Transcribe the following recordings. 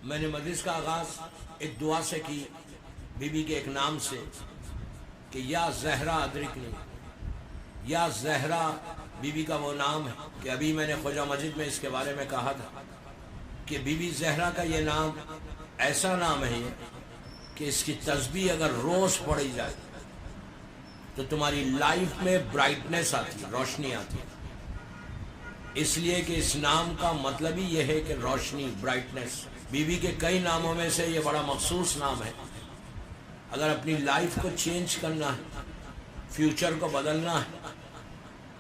میں نے مجلس کا آغاز ایک دعا سے کی، بی بی کے ایک نام سے کہ یا زہرا ادرکنی، یا زہرا بی بی کا وہ نام ہے کہ ابھی میں نے خواجہ مجید میں اس کے بارے میں کہا تھا کہ بی بی زہرا کا یہ نام ایسا نام ہے کہ اس کی تسبیح اگر روز پڑھی جائے تو تمہاری لائف میں برائٹنس آتی ہے، روشنی آتی ہے، اس لیے کہ اس نام کا مطلب ہی یہ ہے کہ روشنی، برائٹنس۔ بی بی کے کئی ناموں میں سے یہ بڑا مخصوص نام ہے۔ اگر اپنی لائف کو چینج کرنا ہے، فیوچر کو بدلنا ہے،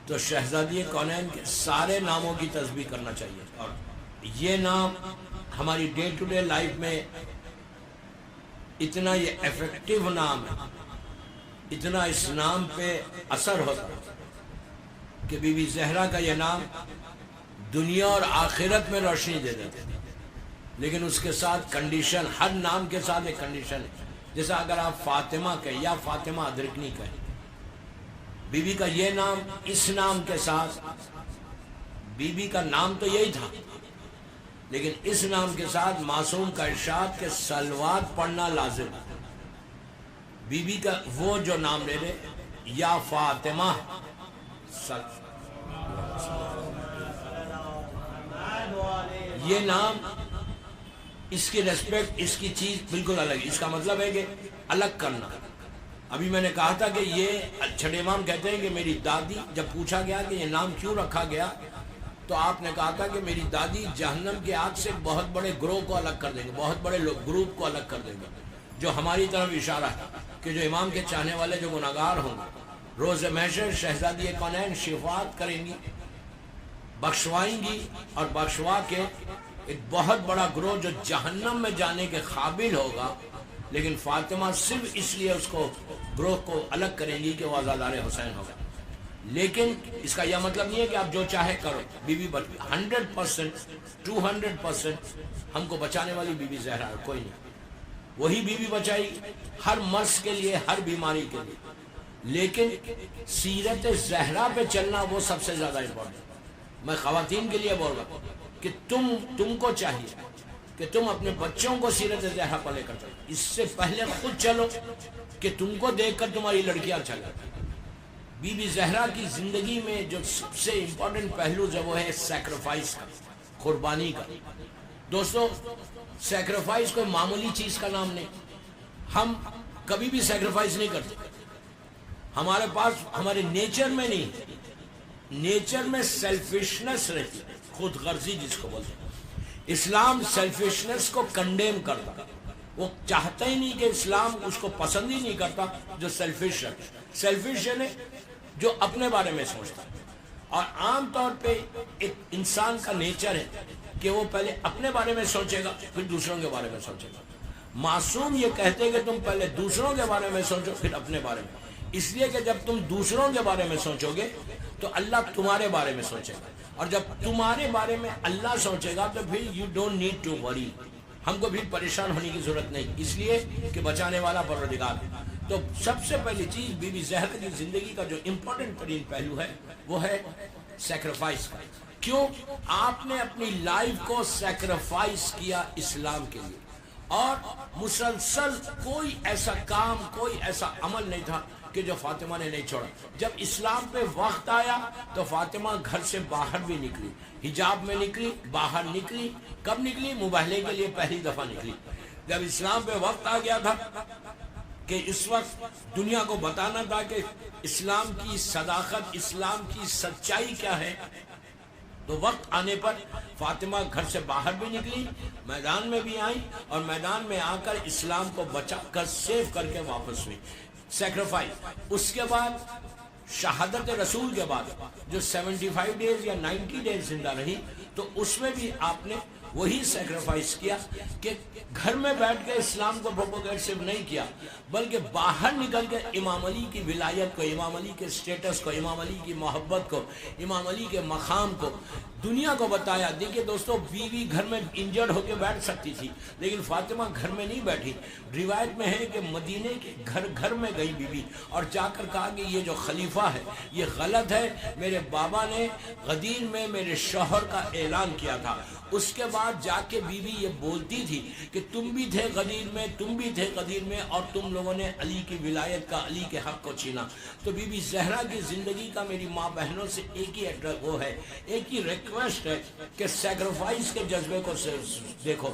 تو شہزادی کونین کے سارے ناموں کی تسبیح کرنا چاہیے۔ اور یہ نام ہماری ڈے ٹو ڈے لائف میں اتنا یہ ایفیکٹو نام ہے، اتنا اس نام پہ اثر ہوتا ہے کہ بی بی زہرا کا یہ نام دنیا اور آخرت میں روشنی دے دیتے ہیں، لیکن اس کے ساتھ کنڈیشن، ہر نام کے ساتھ ایک کنڈیشن ہے۔ جیسا اگر آپ فاطمہ کہیں یا فاطمہ ادرکنی کہیں، بی بی کا یہ نام اس نام کے ساتھ، بی بی کا نام تو یہی تھا لیکن اس نام کے ساتھ معصوم کا ارشاد کہ صلوات پڑھنا لازم ہے۔ بی بی کا وہ جو نام لے لے، یا فاطمہ، یہ نام، اس کی ریسپیکٹ، اس کی چیز بالکل الگ ہے۔ اس کا مطلب ہے کہ الگ کرنا۔ ابھی میں نے کہا تھا کہ یہ چھٹے امام کہتے ہیں کہ میری دادی، جب پوچھا گیا کہ یہ نام کیوں رکھا گیا تو آپ نے کہا تھا کہ میری دادی جہنم کی آگ سے بہت بڑے گروہ کو الگ کر دیں گے، بہت بڑے گروپ کو الگ کر دیں گے، جو ہماری طرف اشارہ ہے کہ جو امام کے چاہنے والے جو گناہگار ہوں گے، روز محشر شہزادی کونین شفاعت کریں گی، بخشوائیں گی، اور بخشوا کے ایک بہت بڑا گروہ جو جہنم میں جانے کے قابل ہوگا، لیکن فاطمہ صرف اس لیے اس کو گروہ کو الگ کریں گی کہ وہ عزادار حسین ہوگا۔ لیکن اس کا یہ مطلب نہیں ہے کہ آپ جو چاہے کرو۔ بی بی 100%، 200% ہم کو بچانے والی بی بی زہرا ہے، کوئی نہیں۔ وہی بی بی بچائی ہر مرض کے لیے، ہر بیماری کے لیے، لیکن سیرت زہرا پہ چلنا وہ سب سے زیادہ امپورٹنٹ۔ میں خواتین کے لیے بول رہا ہوں کہ تم کو چاہیے کہ تم اپنے بچوں کو سیرت زہرا پر لے کر چلو، اس سے پہلے خود چلو کہ تم کو دیکھ کر تمہاری لڑکیاں چلیں۔ بی بی زہرا کی زندگی میں جو سب سے امپورٹنٹ پہلو جو وہ ہے سیکریفائس کا، قربانی کا۔ دوستو، سیکریفائس کوئی معمولی چیز کا نام نہیں۔ ہم کبھی بھی سیکریفائس نہیں کرتے، ہمارے پاس، ہمارے نیچر میں نہیں، نیچر میں سیلفشنس رہتی ہے، خود غرضی جس کو بولتے ہیں۔ اسلام سیلفشنس کو کنڈیم کرتا، وہ چاہتا ہی نہیں، کہ اسلام اس کو پسند ہی نہیں کرتا جو سیلفش ہے۔ سیلفش ہے جو اپنے بارے میں سوچتا ہے، اور عام طور پہ ایک انسان کا نیچر ہے کہ وہ پہلے اپنے بارے میں سوچے گا پھر دوسروں کے بارے میں سوچے گا۔ معصوم یہ کہتے ہیں کہ تم پہلے دوسروں کے بارے میں سوچو پھر اپنے بارے میں، اس لیے کہ جب تم دوسروں کے بارے میں سوچو گے تو اللہ تمہارے بارے میں سوچے گا، اور جب تمہارے بارے میں اللہ سوچے گا تو پھر you don't need to worry, ہم کو بھی پریشان ہونے کی ضرورت نہیں، اس لیے کہ بچانے والا پروردگار ہے۔ تو سب سے پہلی چیز بی بی زہرا کی زندگی کا جو امپورٹنٹ ترین پہلو ہے وہ ہے سیکریفائس کا۔ کیوں؟ آپ نے اپنی لائف کو سیکریفائس کیا اسلام کے لیے، اور مسلسل کوئی ایسا کام، کوئی ایسا عمل نہیں تھا کہ جو فاطمہ نے نہیں چھوڑا۔ جب اسلام پہ وقت آیا تو فاطمہ گھر سے باہر بھی نکلی، حجاب میں نکلی، باہر نکلی۔ کب نکلی؟ مباہلے کے لیے پہلی دفعہ نکلی۔ جب اسلام پہ وقت آ گیا تھا کہ اس وقت دنیا کو بتانا تھا کہ اسلام کی صداقت، اسلام کی سچائی کیا ہے، تو وقت آنے پر فاطمہ گھر سے باہر بھی نکلی، میدان میں بھی آئی، اور میدان میں آ کر اسلام کو بچا کر، سیو کر کے واپس ہوئی۔ سیکریفائس۔ اس کے بعد شہادت رسول کے بعد جو 75 ڈیز یا 90 ڈیز زندہ رہی، تو اس میں بھی آپ نے وہی سیکریفائس کیا کہ گھر میں بیٹھ کے اسلام کو پروپوگیٹ صرف نہیں کیا، بلکہ باہر نکل کے امام علی کی ولایت کو، امام علی کے سٹیٹس کو، امام علی کی محبت کو، امام علی کے مقام کو دنیا کو بتایا. دیکھیے دوستو، بیوی گھر میں انجرڈ ہو کے بیٹھ سکتی تھی لیکن فاطمہ گھر میں نہیں بیٹھی. روایت میں ہے کہ مدینے کے گھر گھر میں گئی بیوی اور جا کر کہا کہ یہ جو خلیفہ ہے یہ غلط ہے. میرے بابا نے غدیر میں میرے شوہر کا اعلان کیا تھا. اس کے بعد جا کے بیوی یہ بولتی تھی کہ تم بھی تھے غدیر میں، تم بھی تھے غدیر میں، اور تم لوگوں نے علی کی ولایت کا، علی کے حق کو چھینا. تو بی بی زہرا کی زندگی کا میری ماں بہنوں سے ایک ہی وہ ہے، ایک ہی ریکویسٹ ہے کہ سیکریفائس کے جذبے کو دیکھو.